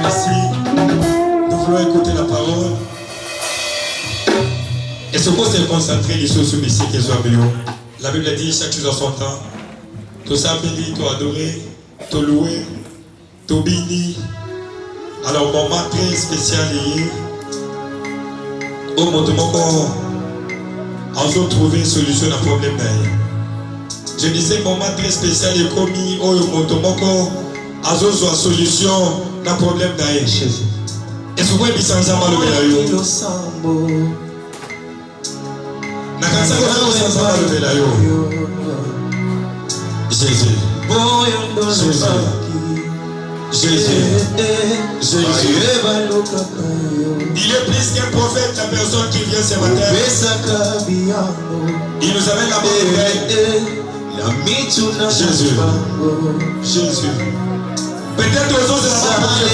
Merci. Nous voulons écouter la parole. Et ce qu'on s'est concentré les choses sur les siècles et la Bible dit chaque chose en son temps. Tout ça béni, tout adoré, tout loué, tout béni. Alors, moment très spécial hier. Au moment où on a trouvé une solution à un problème. Je disais moment très spécial et commis au moment où on a une solution à un problème. Est-ce que vous avez besoin de Jésus. Jésus. Jésus. Jésus. Il est plus qu'un prophète, la personne qui vient ce matin. Il nous amène la bonne nouvelle. Jésus. Jésus. Peut-être aux autres, c'est la parole.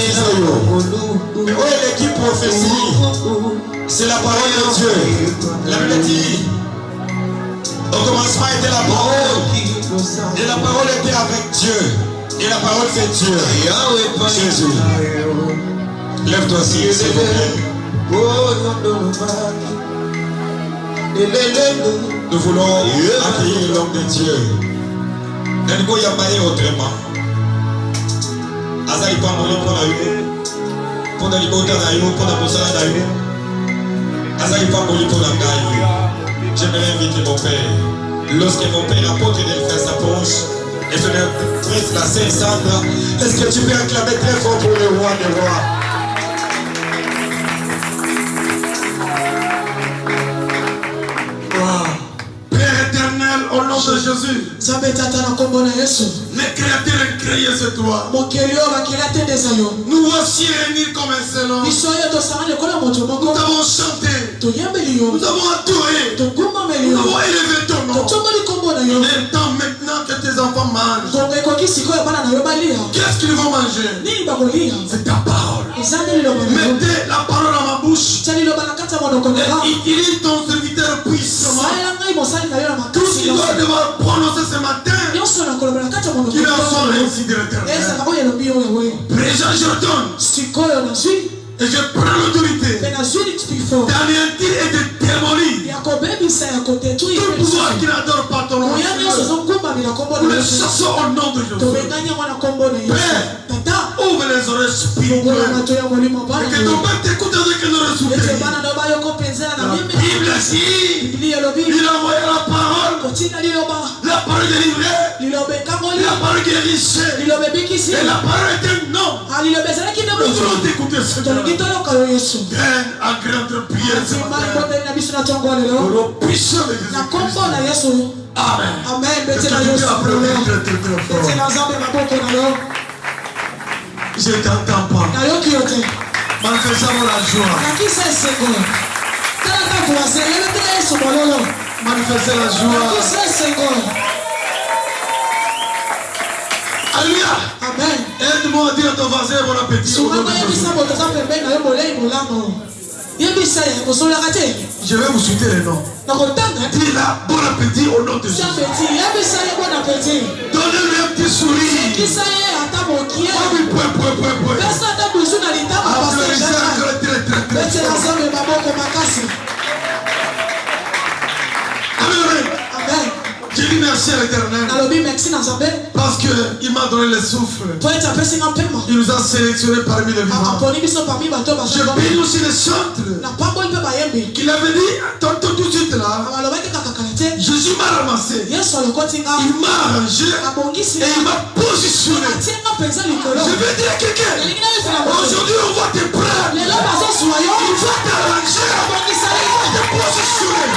Mais où est l'équipe prophétie? C'est la parole de Dieu. La Bible dit, au commencement était la parole. Et la parole était avec Dieu. Et la parole fait Dieu. Jésus. Lève-toi s'il vous plaît. Nous voulons accueillir l'homme de Dieu. Nous n'y a pas autrement. Aza ipa moli pour la yo. Pour la libota la yo. Pour la posala la yo. Aza ipa moli pour la gaille. J'aimerais inviter mon père. Lorsque mon père apôtre il fait sa poche. Et je prise la Sainte Sandra. Est-ce que tu peux acclamer très fort pour le roi des rois? Père éternel, au nom de Jésus. Le Créateur a créé ce toi. Nous voici réunis comme un seul homme. Nous avons chanté. Nous avons adoré. Nous avons élevé ton nom. Il est temps maintenant que tes enfants mangent. Qu'est-ce qu'ils vont manger? C'est ta parole. Mettez la parole à ma bouche. Et utilise ton serviteur puissamment. Tout ce qu'il doit devoir prononcer ce matin, qu'il en soit réussi de l'éternel. Présent, je donne. Et je prends l'autorité d'anéantir et de démolir tout pouvoir qui n'adore pas ton nom. Nous le chassons au nom de Jésus. Père, ouvre les oreilles spirituelles. Et que ton père t'écoute avec une oreille soufflée. La Bible dit, il a envoyé la parole. La parole délivrée. La parole guérissée. Et la parole est un nom. Nous voulons t'écouter ce Père, agrée notre prière ce matin. Pour le puissant de Jésus. Amen. Amen. Je ne t'entends pas. Manifestons la joie. Manifestez la joie. Alléluia. Amen. Aide-moi à dire à ton voisin bon appétit. Je vais vous souhaiter les noms. Dis-la bon appétit au nom de Jésus. Donnez-lui un petit sourire. Amen. Je dis merci à l'Éternel. Parce qu'il m'a donné le souffle. Il nous a sélectionnés parmi les vivants. Je bénis aussi les chantres. Qu'il avait dit, tantôt tout de suite là, Jésus m'a ramassé. Il m'a arrangé et il m'a positionné. Je vais dire à quelqu'un, aujourd'hui on va te prendre. Il va t'arranger. Il va te positionner.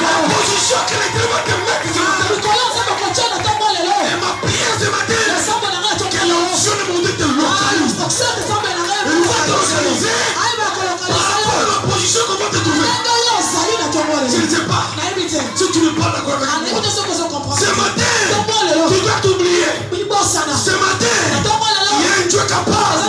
La position que l'Éternel va te mettre. Et ma prière ce matin, que l'onction de mon Dieu te localise. Il va t'organiser par rapport à la position qu'on va te trouver. Je ne sais pas si tu ne parles d'accord avec moi. Ce matin, tu dois t'oublier. Ce matin, il y a un Dieu capable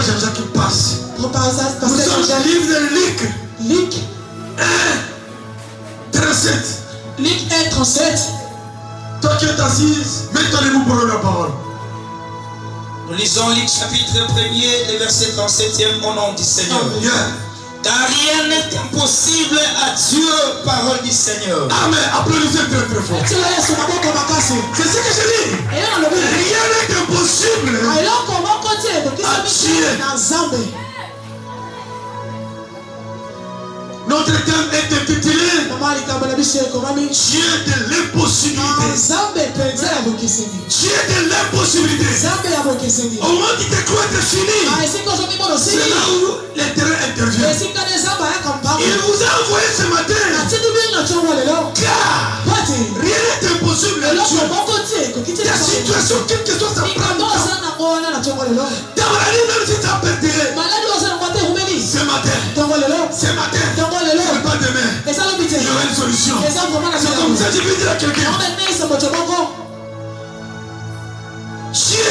Papa Jean-Jacques qui passe. Nous sommes dans le livre de Luc. Luc 1, 37. Luc 1, 37. Toi qui es assise, mets-toi debout pour la parole. Nous lisons Luc chapitre 1er, le verset 37e au nom du Seigneur. Yeah. Car rien n'est impossible à Dieu, parole du Seigneur. Amen. Applaudissez très très fort. C'est ce que je dis. Rien n'est impossible à Dieu. Notre thème est intitulé Dieu de l'impossibilité. Dieu de l'impossibilité. Au moment où tu te crois être fini, c'est là où le terrain intervient. Il vous a envoyé ce matin. Car rien n'est impossible à Dieu. Ta situation, quelle que soit sa prendre. Ta maladie, même si ça perdrait. Ce matin, c'est pas demain. Il y aura une solution. C'est comme ça que je veux dire à quelqu'un. Dieu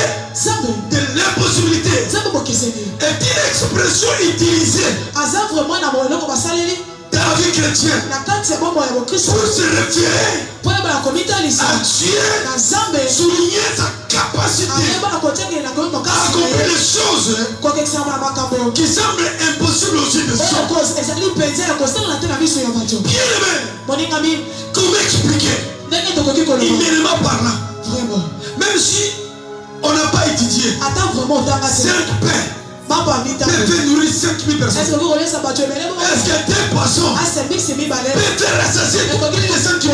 de l'impossibilité est une expression utilisée dans la vie chrétienne pour se référer à Dieu, souligner sa capacité à accomplir des choses qui semblent impossibles aux yeux des hommes. Bien aimé, comment expliquer humainement parlant, même si on n'a pas étudié 5 pains peut nourrir 5000 personnes. Est-ce que 2 poissons peut faire rassasier toutes les 5000?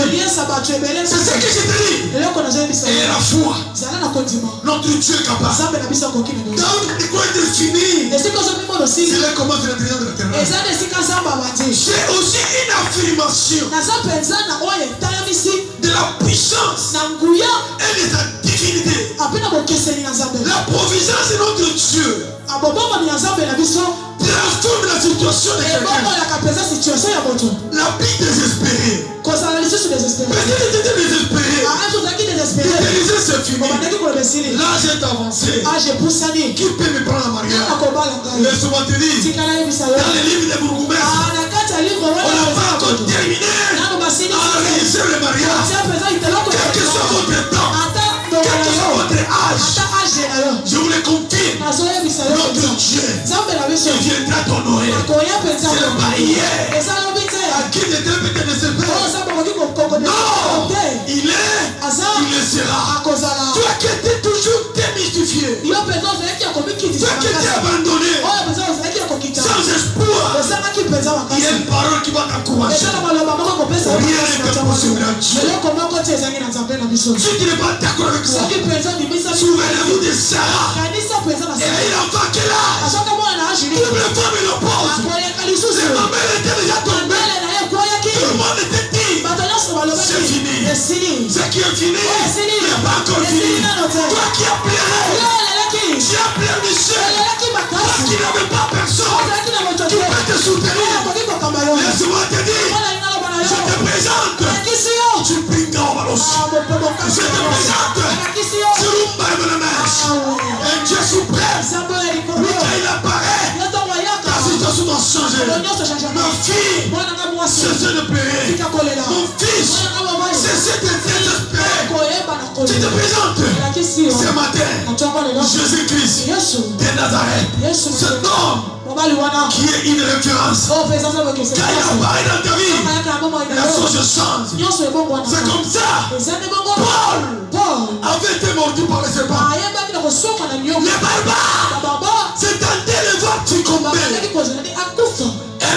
C'est ce que je te dis. Et la foi, notre Dieu est capable. Donc il doit être fini. C'est là comment je l'ai de la terre. C'est aussi une affirmation de la puissance et de sa divinité. La providence de notre Dieu transforme la situation de quelqu'un. La vie désespérée. Peut-être tu étais désespéré. Désespéré, c'est fini. L'âge est avancé. Qui peut me prendre en mariage? Laisse-moi te dire. Dans les livres de Bourgoumès, on n'a pas encore terminé à réaliser le mariage. Quel que soit votre temps, quel que soit votre âge, je vous le confirme. Notre Dieu, il viendra t'honorer. C'est pas hier. À qui ne peut te désespérer? Non, il le sera. Toi qui étais toujours démystifié, toi qui étais abandonné, sans espoir, il y a une parole qui va t'encourager. Rien n'est impossible à Dieu. Si tu n'es pas d'accord avec ça, souvenez-vous de Sarah. Et il a enfant quel âge? Double femme et l'oppose. Ma mère était déjà tombée. Tout le monde était dit. C'est fini. Ce qui est fini n'est pas encore fini. Toi qui as pleuré, tu as pleuré Michel. Toi qui n'avais pas personne qui peut te soutenir. Laisse-moi te dire, je te présente. Tu pingas au balos. Je te présente. Tu rumbas le mèche. Un Dieu suprême. Michael apparaît. Ta situation doit changer. Ma fille, cessez de pleurer. Mon fils, cessez de désespérer. Tu te présentes ce matin. Jésus-Christ de Nazareth. Cet homme qui est une référence. Quand il apparaît dans ta vie, la chose change. C'est comme ça. Paul avait été mordu par les serpents. Les barbares s'étendaient les voir tu combats. Et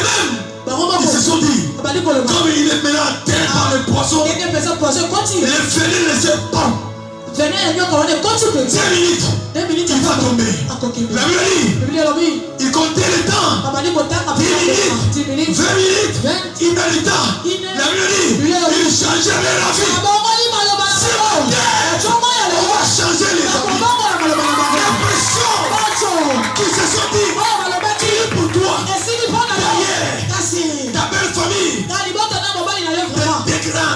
même, ils se sont dit, comme il est maintenant atteint par les poissons, les félins ne laissaient pas. 5 minutes, il va tomber. La Bible, il comptait le temps. 10 minutes, 20 minutes, il met le temps. La Bible, il changeait la vie. C'est mon Dieu. On va changer les amis. L'impression qu'ils se sont dit, qui est pour toi? Derrière, ta belle famille, des grands,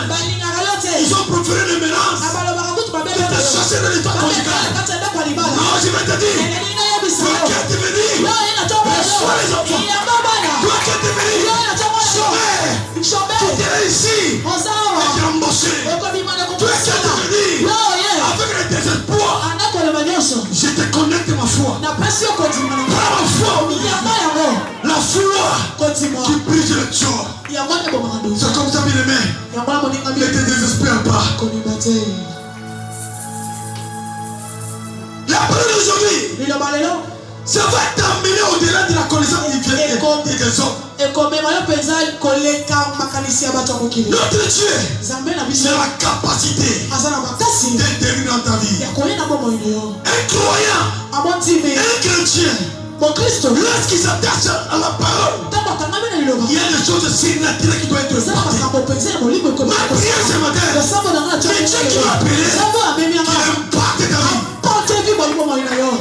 ils ont proféré des menaces. Tu t'es chassé de l'état conjugal. Non, je vais te dire, toi qui as te venir, ici et qui a embauché. Tu es quelqu'un de dire avec le désespoir. Je te connecte ma foi. Prends ma foi. La foi qui brise le cœur. C'est comme ça, bien aimé. Ne te désespère pas. La parole d'aujourd'hui, ça va t'amener au-delà de la connaissance des hommes. Notre Dieu, c'est la capacité d'intervenir dans ta vie. Un croyant, un chrétien, lorsqu'il s'attache à la parole, il y a des choses surnaturelles qui doivent être faites. Ma prière ce matin, c'est Dieu qui m'a appelé, qui impacte ta vie.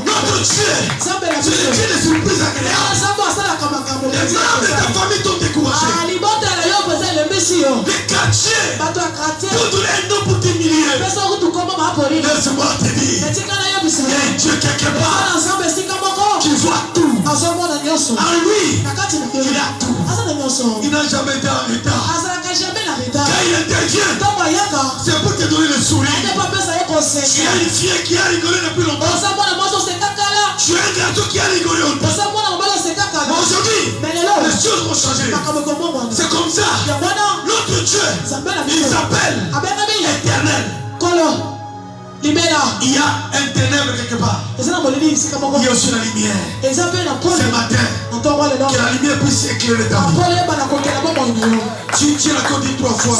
Notre Dieu, c'est le Dieu des surprises agréables. Les membres de ta famille t'ont découragé. Les quartiers pour donner un nom pour t'humilier. Laisse-moi te dire, il y a un Dieu quelque part qui voit tout. En lui, il a tout. Il n'a jamais été en retard. Quand il intervient, c'est pour te donner le sourire. Tu as une fille qui a rigolé depuis longtemps. Tu as un garçon qui a rigolé longtemps. Aujourd'hui, les choses vont changer. C'est comme ça. Notre Dieu, il s'appelle Éternel. Il y a un ténèbre quelque part. Il y a aussi la lumière. Ce matin, que la lumière puisse éclairer ta vie. Tu l'as dit 3 fois.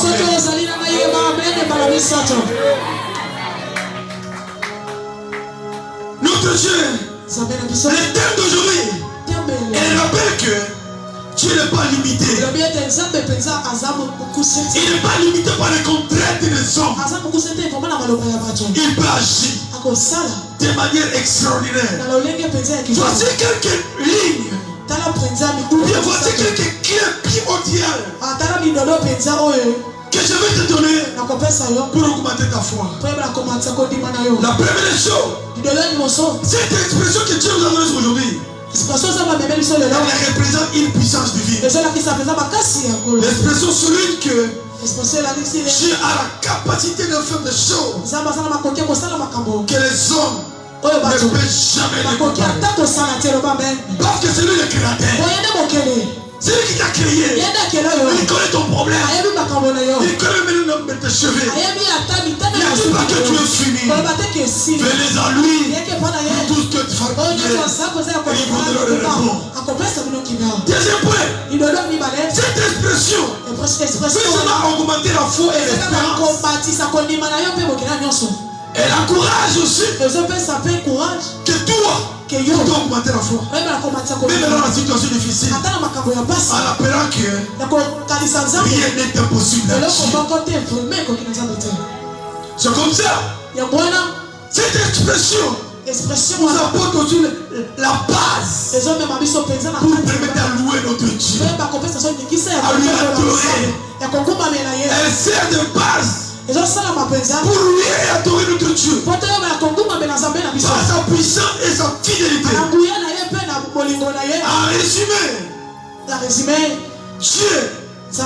Notre Dieu, le thème d'aujourd'hui, elle rappelle que Dieu n'est pas limité. Il n'est pas limité par les contraintes des hommes. Il peut agir de manière extraordinaire. Voici quelques lignes. Voici quelques clés primordiales que je vais te donner pour augmenter ta foi. La première chose, cette expression que Dieu nous a donnée aujourd'hui, elle représente une puissance divine. L'expression souligne que Dieu a la capacité de faire des choses que les hommes ne peuvent jamais les comparer. Parce que c'est lui le créateur. C'est lui qui t'a créé. Il connaît ton problème. Il connaît même tes cheveux. Il ne dit pas que tu es fini. Venez à lui. Tout ce que tu fais. Et il vous donne le repos. Deuxième point. Cette expression peut augmenter la foi et l'espérance. Elle encourage aussi que toi, tu dois augmenter la foi. Même dans la situation difficile, en appelant que rien n'est impossible. C'est comme ça. Cette expression nous apporte aussi la base pour permettre à louer notre Dieu, à lui adorer. Elle sert de base pour lui adorer notre Dieu par sa puissance et sa fidélité. En résumé, Dieu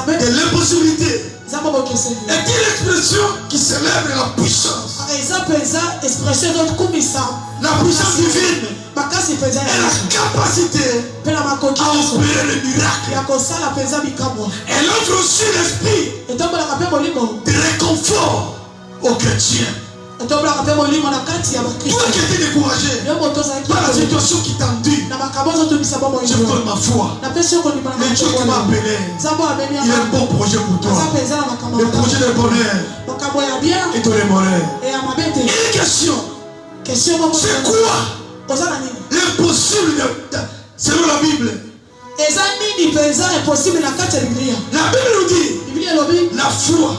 de l'impossibilité est une expression qui célèbre la puissance. La puissance divine et la capacité à opérer le miracle. Elle offre aussi l'esprit de réconfort aux chrétiens. Toi qui étais découragé par la situation qui t'enduit, je donne ma foi. Le Dieu qui m'a appelé, il a un bon projet pour toi. Le projet de bonheur et de remords. Une question. C'est quoi l'impossible selon la Bible? La Bible nous dit la foi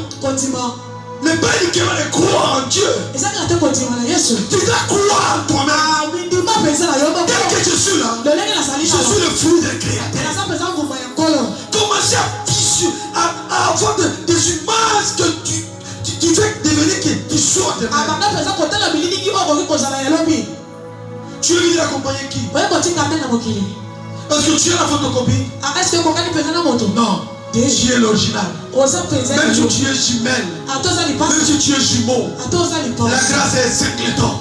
n'est pas uniquement de croire en Dieu. Tu dois croire en toi-même. Tel que je suis là, je suis le fruit des créateurs. Commencez à avoir des images que tu fais devenir que tu sois de même. Tu es venu accompagner qui? Est-ce que tu as la photocopie? Non. Tu es l'original. Même si tu es jumelle, même si tu es jumeau, la grâce est singleton.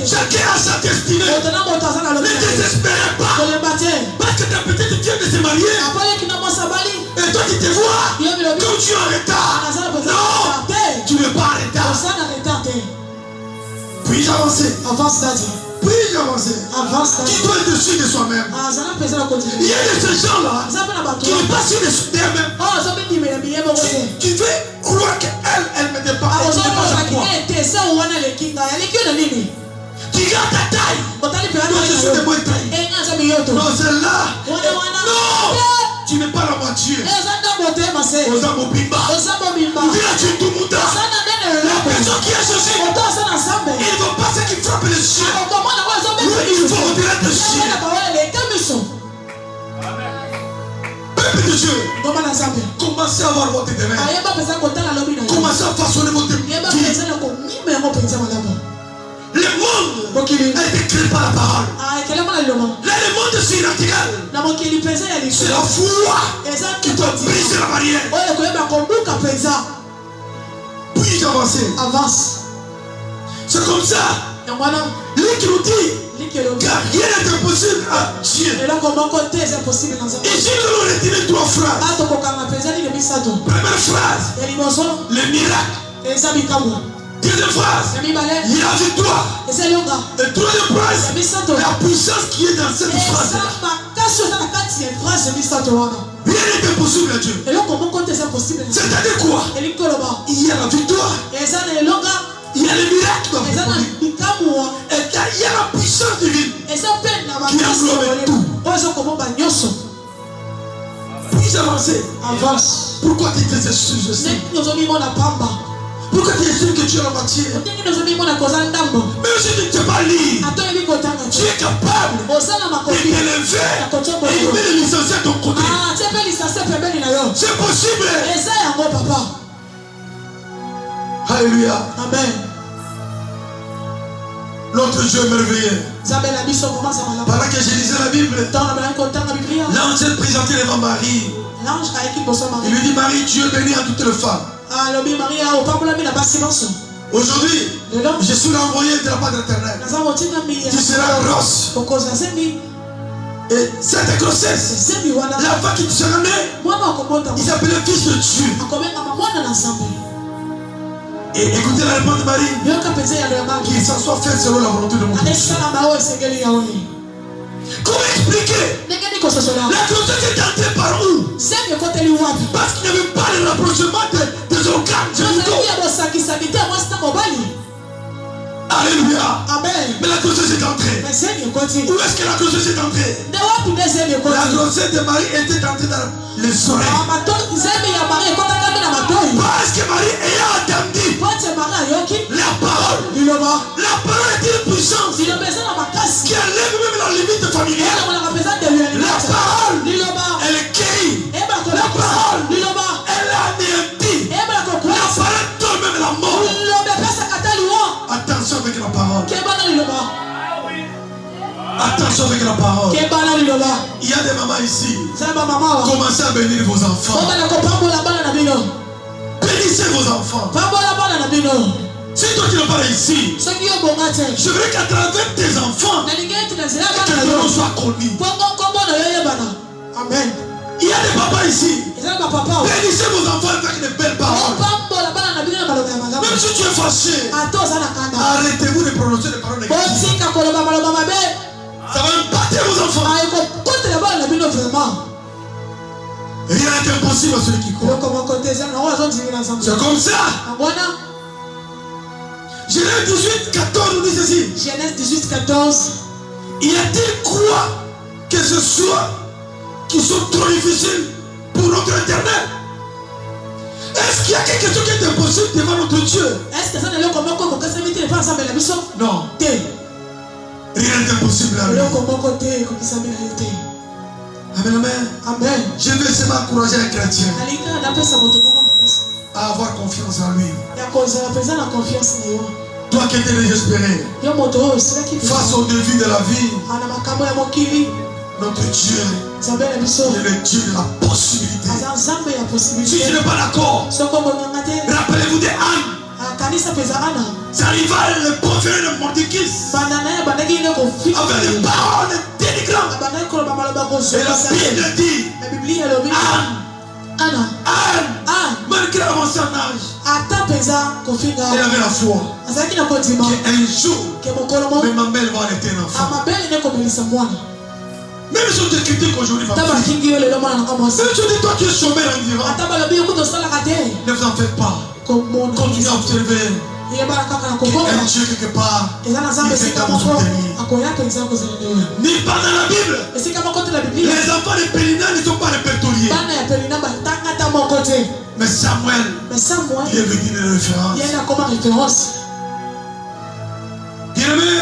Chacun a sa destinée. Ne désespérez pas. Parce que ta petite Dieu de se marier. Et toi qui te vois comme tu es en retard. Non, tu n'es pas en retard. Puis-je avancer? Puis-je avancer? Qui doit être sûr de soi-même? Il y a de ces gens-là qui n'est pas sûr de soi-même. Qui veut croire qu'elle ne m'était pas. Qui garde ta taille. Non, je suis de moins taille. Non, celle-là. Non, tu n'es pas la moitié. Osamo Bimba. La personne qui est ceci, il ne faut pas ce qui frappe les chiens. Il faut retirer des chiens. Peuple de Dieu, commencez à voir votre demain. Commencez à façonner votre vie. Le monde a été créé par la parole. Là, le monde surnaturel, c'est la foi qui doit briser la barrière. Puis-je avancer? Avance. C'est comme ça. Lui qui nous dit car rien n'est impossible à Dieu. Ici, nous allons retirer trois phrases. Première phrase, le miracle. Deuxième phrase, il y a la victoire. Et troisième phrase, la puissance qui est dans cette phrase-là. Rien n'est impossible à Dieu. C'est-à-dire quoi? Il y a la victoire. Il y a le miracle. Et il y a la puissance divine qui englobe tout. Puis avancer. Avance. Pourquoi tu te sous-estimes? Pourquoi tu es sûr que tu es la moitié? Même si tu ne sais pas lire, tu es capable de t'élever et de te licencier à ton côté. C'est possible. Alléluia. Amen. Notre Dieu est merveilleux. Pendant que je lisais la Bible, l'ange s'est présenté devant Marie. Il lui dit: Marie, tu es bénie en toutes les femmes. Aujourd'hui, je suis l'envoyé de la part de l'Éternel. Tu seras grosse. Et cette grossesse, l'enfant qui te sera né, il s'appelait fils de Dieu. Et écoutez la réponse de Marie: qu'il s'en soit fait selon la volonté de mon Dieu. Comment expliquer? La grossesse est entrée par où? Parce qu'il n'y avait pas le rapprochement des organes génitaux. Alléluia. Amen. Mais la grossesse est entrée. Où est-ce que la grossesse est entrée? La grossesse de Marie était entrée dans les oreilles. Parce que Marie ayant entendu la parole est une puissance qui enlève même la limite familiale. La parole, elle est guérie. La parole, elle anéantit. La parole donne même la mort. Attention avec la parole. Attention avec la parole. Il y a des mamans ici. Commencez à bénir vos enfants. Bénissez vos enfants. Si toi tu n'es pas ici, je veux qu'à travers tes enfants, que ton nom soit connu. Amen. Il y a des papas ici. Bénissez vos enfants avec de belles paroles. Même si tu es fâché, arrêtez-vous de prononcer des paroles négatives. Ça va impacter vos enfants. Rien n'est impossible à celui qui croit. C'est comme ça. Genèse 18, 14 nous dit ceci. Genèse 18, 14. Y a-t-il quoi que ce soit qui sont trop difficiles pour notre Éternel? Est-ce qu'il y a quelque chose qui est impossible devant notre Dieu? Non. Rien n'est impossible à lui. Amen, amen. Amen. Je veux seulement encourager un chrétien à avoir confiance en lui. Toi qui étais désespéré face au défi de la vie, Notre Dieu est le Dieu de la possibilité. Si tu n'es pas d'accord, rappelez-vous de Anne. Ça arriva le prophète de Mordicus avec des paroles dénigrantes. Et la Bible dit Anne, malgré l'avancée en âge, elle avait la foi qu'un jour, mais ma mère va arrêter un enfant. Même si on te critique aujourd'hui, même si on dit toi tu es chômeur en Iran, ne vous en faites pas. Continuez à observer qu'un Dieu quelque part, il fait comme soutenir. Ni pas dans la Bible. Les enfants de Pélina ne sont pas répertoriés. Mais Samuel, il est venu de référence. Bien-aimé,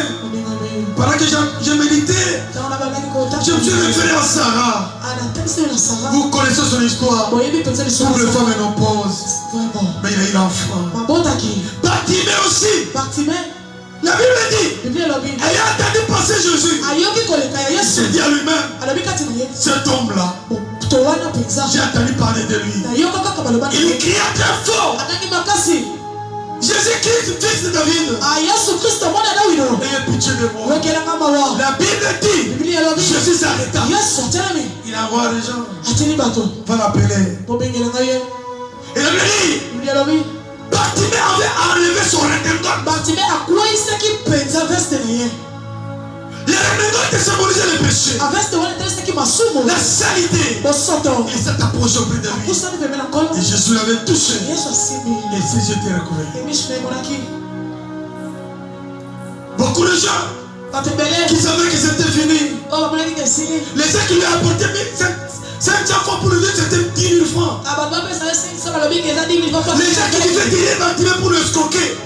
pendant que j'ai médité, je me suis référé à Sarah. Vous connaissez son histoire. Pour les femmes ménopause. Mais il a eu l'enfant. Bartimée aussi. La Bible dit, ayant entendu passer Jésus, il s'est dit à lui-même, cet homme-là, j'ai entendu parler de lui. Il cria très fort, Jésus-Christ, fils de David, ayez pitié de moi. La Bible dit, Jésus s'arrêta. Il envoie les gens, va l'appeler. Et la Bible dit, Bartimée avait enlevé son redingote. Le redingote symbolisait le péché, la saleté. Il s'est approché auprès de lui. Et Jésus l'avait touché. Et ses yeux étaient recouverts. Beaucoup de gens qui savaient que c'était fini. Les gens qui lui ont apporté 500 fois pour le dire c'était 10 000 francs. Les gens qui disaient qu'il est Bartimée pour le escroquer.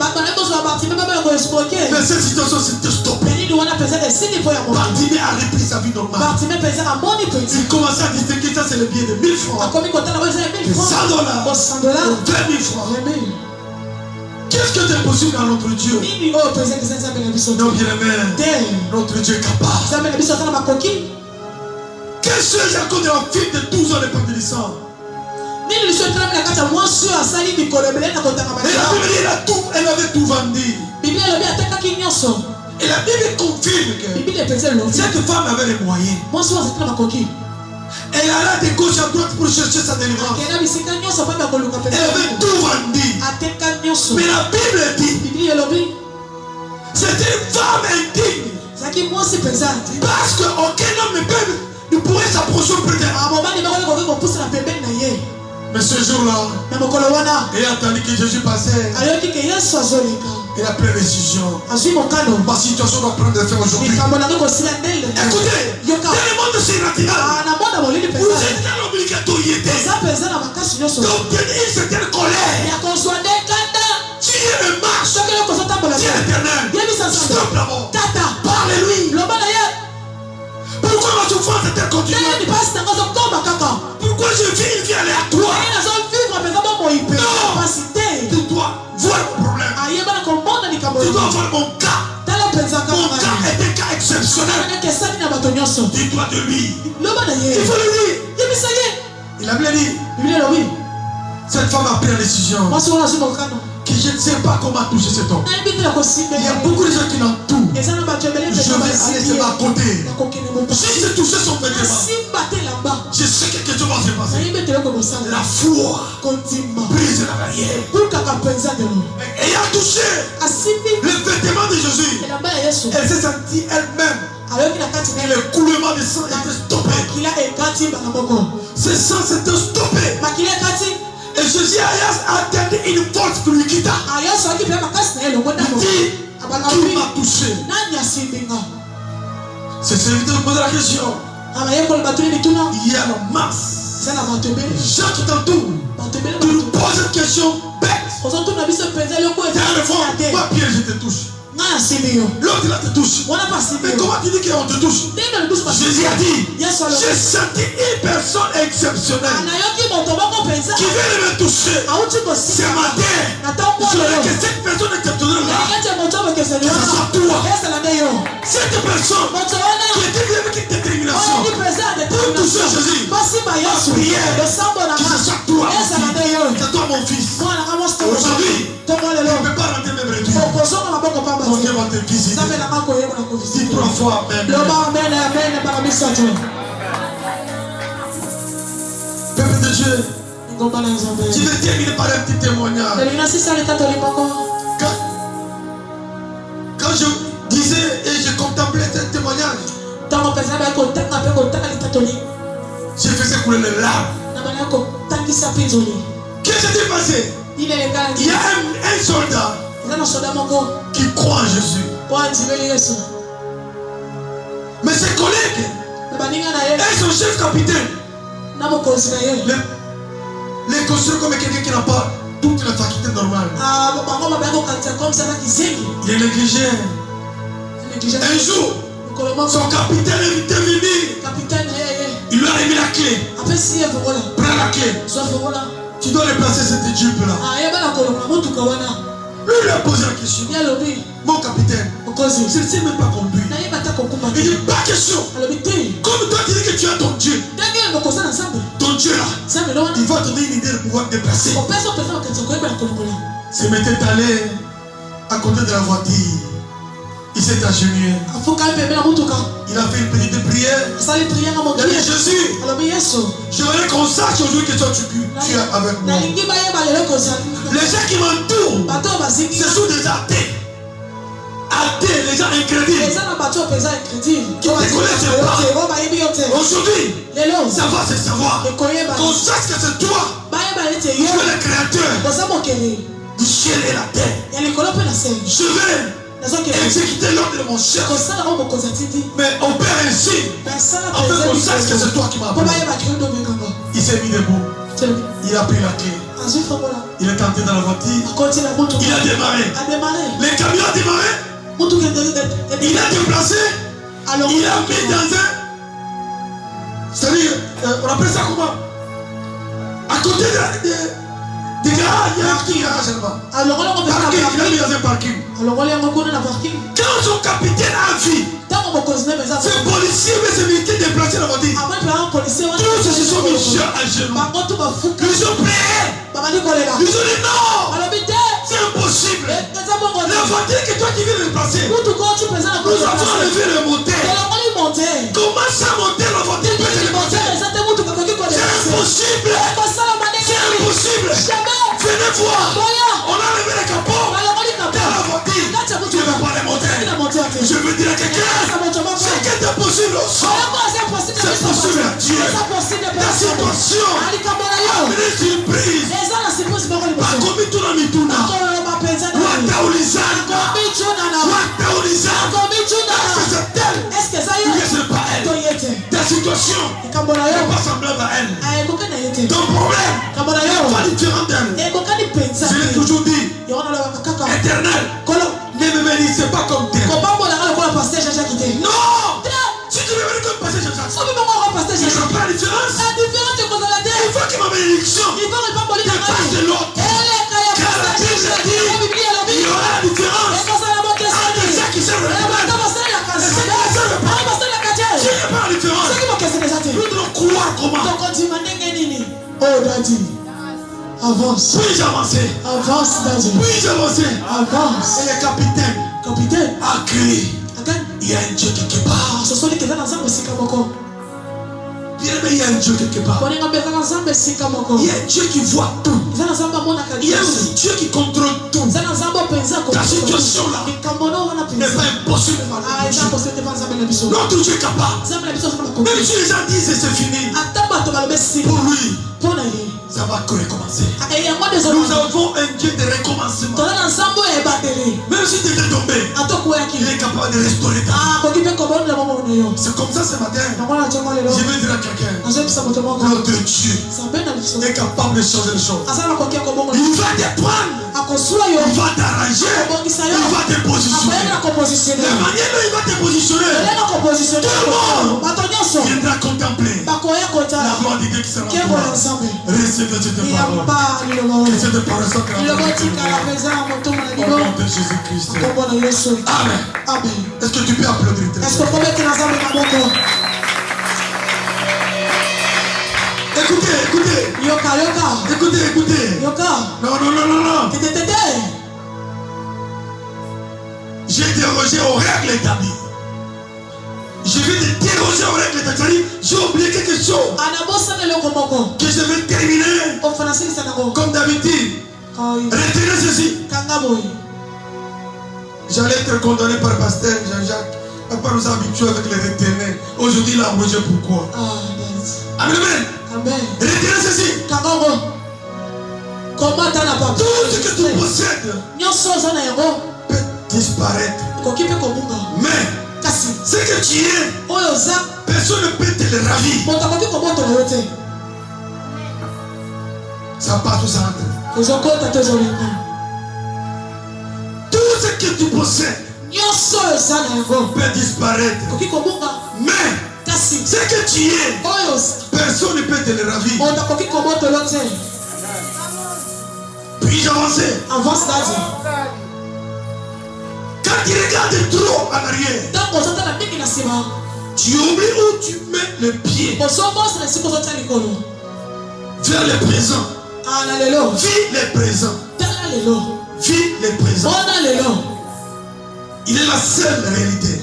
Mais cette situation s'était stoppée. Bartimée a repris sa vie normale. Il commençait à distinguer ça, c'est le billet de 1000 francs. 100 $. 20 000 francs. Qu'est-ce que est possible dans notre Dieu? Non, bien-aimé, notre Dieu est capable. Quelle chose à cause de la fille de 12 ans de pénitence? Et la Bible, elle avait tout vendu. Et la Bible confirme que cette femme avait les moyens. Elle allait de gauche à droite pour chercher sa délivrance. Elle avait tout vendu. Mais la Bible dit, c'était une femme indigne. Parce qu'aucun homme ne pourrait s'approcher auprès d'elle. Mais ce jour-là, il a attendu que Jésus passait. Il a pris une décision. Ma situation doit prendre des faits aujourd'hui. Écoutez, dans le monde surnaturel, vous êtes dans l'obligatorité d'obtenir une certaine colère. Tu es le marche. Tu es l'éternel. Stop d'abord. Parle-lui. Pourquoi ma souffrance est-elle continue? Pourquoi je vis une vie aléatoire? Non. Tu dois voir mon problème. Tu dois voir mon cas. Mon cas est un cas exceptionnel. Dis-toi de lui. Il faut le dire. Il a bien dit. Cette femme a pris la décision que je ne sais pas comment toucher cet homme. Il y a beaucoup de gens qui n'ont tout. Je vais aller se battre à côté. Si je touchais son vêtement, je sais que quelque chose va se passer. La foi brise la barrière. Ayant touché le vêtement de Jésus, elle s'est sentie elle-même. Et le coulement de sang était stoppé. Ce sang s'était stoppé. Et Jésus a attendu une force qui lui quitta. Il dit, qui m'a touché? C'est celui qui me pose la question. Il y a la masse. Les gens qui t'entourent, tu nous poses cette question bête. Dans le fond, moi Pierre, je te touche. L'autre là te touche. Mais comment tu dis qu'on te touche? Jésus a dit, j'ai senti une personne exceptionnelle qui vient de me toucher. Ce matin, je veux que cette personne exceptionnelle là, que ce soit toi. Cette personne qui était avec une détermination, prière, que ce soit toi, c'est toi mon fils. Aujourd'hui, tu ne peux pas rentrer même retour. Mon Dieu va te visiter. Dis 3 fois Amen. Peuple de Dieu, je vais terminer par un petit témoignage. Quand je disais et je contemplais ce témoignage, je faisais couler les larmes. Qu'est-ce qui s'est passé? Il y a un soldat qui croit en Jésus. Mais ses collègues et son chef capitaine les considèrent comme quelqu'un qui n'a pas toute la faculté normale. Il est négligé. Un jour, son capitaine est venu. Il lui a remis la clé. Prends la clé. Tu dois replacer cette jupe-là. Lui, il a posé la question. Mon capitaine, je ne sais même pas conduire. Il dit, pas question. Comme toi, tu dis que tu as ton Dieu. Ton Dieu là, il va te donner une idée de pouvoir te déplacer. Se mettait allé à côté de la voiture. Il s'est agenouillé. Il a fait une petite prière. Il a dit, Jésus, je voudrais qu'on sache aujourd'hui que toi tu es avec moi. Les gens qui m'entourent, ce sont des athées. Athées, les gens incrédules. Qui ne connaissent pas. Aujourd'hui, ça va se savoir. Qu'on sache que c'est toi. Tu es le créateur du ciel et la terre. Je vais exécuter l'ordre de mon chef. Mais opère ainsi, afin qu'on sache que c'est toi qui m'as appelé. Il s'est mis debout. Il a pris la clé. Il est entré dans la voiture. Il a démarré. Le camion a démarré. Il a déplacé. Il a mis dans un... C'est-à-dire, on appelle ça comment? À côté des garages, il y a un petit garage là-bas. Il a mis dans un parking. Quand son capitaine a vu ces policiers, mais ces militaires déplacés dans la voiture, tous se sont mis à genoux. Ils ont prié. Ils ont dit non, c'est impossible. La voiture que toi tu viens de déplacer, nous avons enlevé le moteur. Comment ça monter la voiture peut se déplacer? C'est impossible. C'est impossible. Venez voir. On a enlevé les capots dans la voiture. Tu ne veux pas les monter. Je veux dire à quelqu'un, c'est que c'est possible aussi. C'est possible à Dieu. La situation a amené surprise. Bakomi tuna mituna. Wataulizana. Est-ce que c'est elle? Ou c'est pas elle? Ta situation n'est pas semblable à elle. Ton problème n'est pas différent d'elle. Je l'ai toujours dit. Éternel. Ne me bénissez pas comme tel. Non. Si tu me bénis comme pasteur Jean-Jacques, il n'y aura pas de différence. Il faut que ma bénédiction dépasse de l'autre. Car la Bible dit, il y aura la différence entre ceux qui servent le dimanche et ceux qui ne servent pas. S'il n'y a pas la différence, nous devons croire comment. Oh, Daddy. Avance. Puis-je avancer? Avance, Daddy. Puis-je avancer? Avance. Et le capitaine a crié. Il y a un Dieu quelque part. Bien aimé, il y a un Dieu quelque part. Il y a un Dieu qui voit tout. Il y a un Dieu qui contrôle tout. Ta situation là n'est pas impossible. Notre Dieu est capable. Même si les gens disent c'est fini, pour lui, ça va recommencer. Nous avons un Dieu de recommencement. Même si tu es tombé, il est capable de restaurer ta vie. C'est comme ça ce matin. Je vais dire à quelqu'un, notre Dieu est capable de changer les choses. Il va te prendre, il va t'arranger, il va te positionner. La manière dont il va te positionner, tout le monde viendra contempler la gloire de Dieu qui sera pour toi. Recevez cette parole. Que cette parole soit au nom de Jésus-Christ. Amen. Est-ce que tu peux applaudir? Et Écoutez. Yoka, yoka. Écoutez. Yoka. Non. Tététété. J'ai dérogé aux règles établies. Je vais te déroger aux règles établies. J'ai oublié quelque chose. Que je vais terminer. Comme d'habitude. Retenez ceci. J'allais être condamné par pasteur Jean-Jacques. Papa nous a habitués avec les retenés. Aujourd'hui, il a abrogé pourquoi. Amen. Retenez ceci. Tout ce que tu possèdes peut disparaître. Mais ce que tu es, personne ne peut te le ravir. Ça part au centre. Tout ce que tu possèdes peut disparaître. Mais ce que tu es, personne ne peut te le ravir. Puis-je avancer? Avance, Daddy. Quand tu regardes trop en arrière, tu oublies où tu mets le pied. Vers le présent. Vis le présent. Vis le présent. Il est la seule réalité.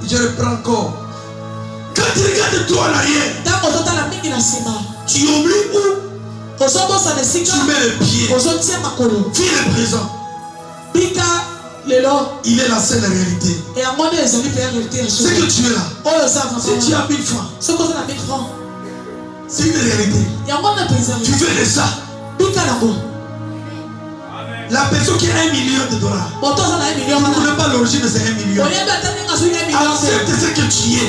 Je reprends encore. Quand tu regardes trop en arrière, tu oublies où tu mets le pied. Vis le présent. Il est la seule réalité. Ce que tu es là, si tu as 1000 francs, c'est une réalité. Tu veux de ça. La personne qui a $1 million, tu ne connais pas l'origine de ces 1 million. Accepte ce que tu es.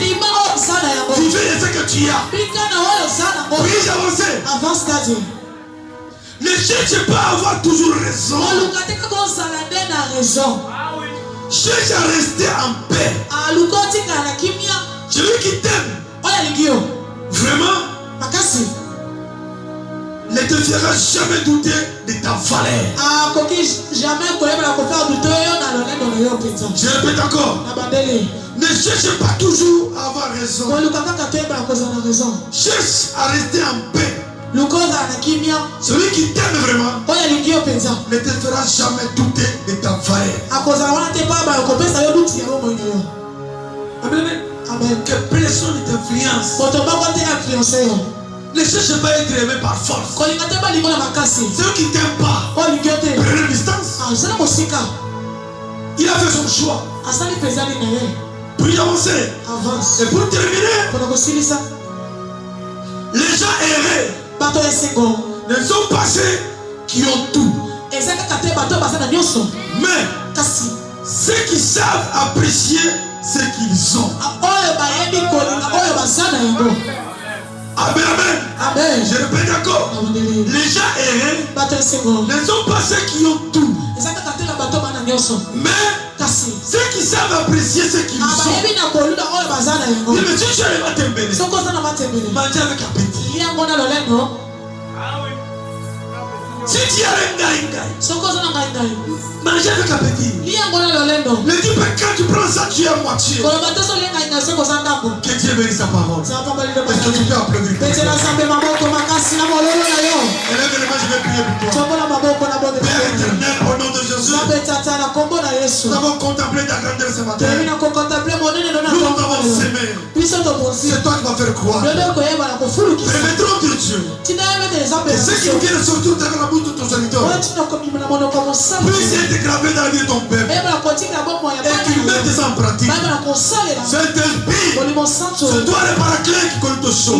Vivez de ce que tu as. Puis avancer. Ne cherche pas à avoir toujours raison. Cherche à rester en paix. Celui qui t'aime vraiment ne te fera jamais douter de ta valeur. Je répète encore. Ne cherche pas toujours à avoir raison. Cherche à rester en paix. Celui qui t'aime vraiment ne te fera jamais douter de ta valeur. Amen. Que personne ne t'influence. Ne cherche pas à être aimé par force. Celui qui ne t'aime pas, prenez distance. Il a fait son choix. Puis avancer. Et pour terminer, les gens errés ne sont pas ceux qui ont tout. Mais ceux qui savent apprécier ce qu'ils ont. Amen. Je répète encore. Les gens errés ne sont pas ceux qui ont tout. Mais ceux qui savent apprécier ce qu'ils ont. Mais si tu arrives à t'embêter, manger avec appétit. Si tu as un manger avec appétit. Ne dis pas quand tu prends ça, tu es à moitié. Que Dieu bénisse sa parole. Est-ce que tu peux applaudir? Élève les mains, je vais prier pour toi. Père éternel, au nom de Jésus, nous avons contemplé ta grandeur ce matin. Nous avons s'aimé. C'est toi qui vas faire croire. Permettrons de Dieu. Et ceux qui viennent sortir de la bouche de ton serviteur puissent être gravés dans la vie de ton peuple. Et qu'ils mettent ça en pratique. Saint-Esprit, c'est toi le paraclet qui connaît ton show.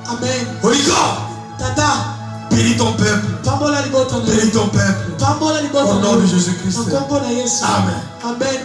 Amen. Holy God, Tata, bénis ton peuple. Bénis ton peuple. Au nom de Jésus-Christ. Amen. Amen.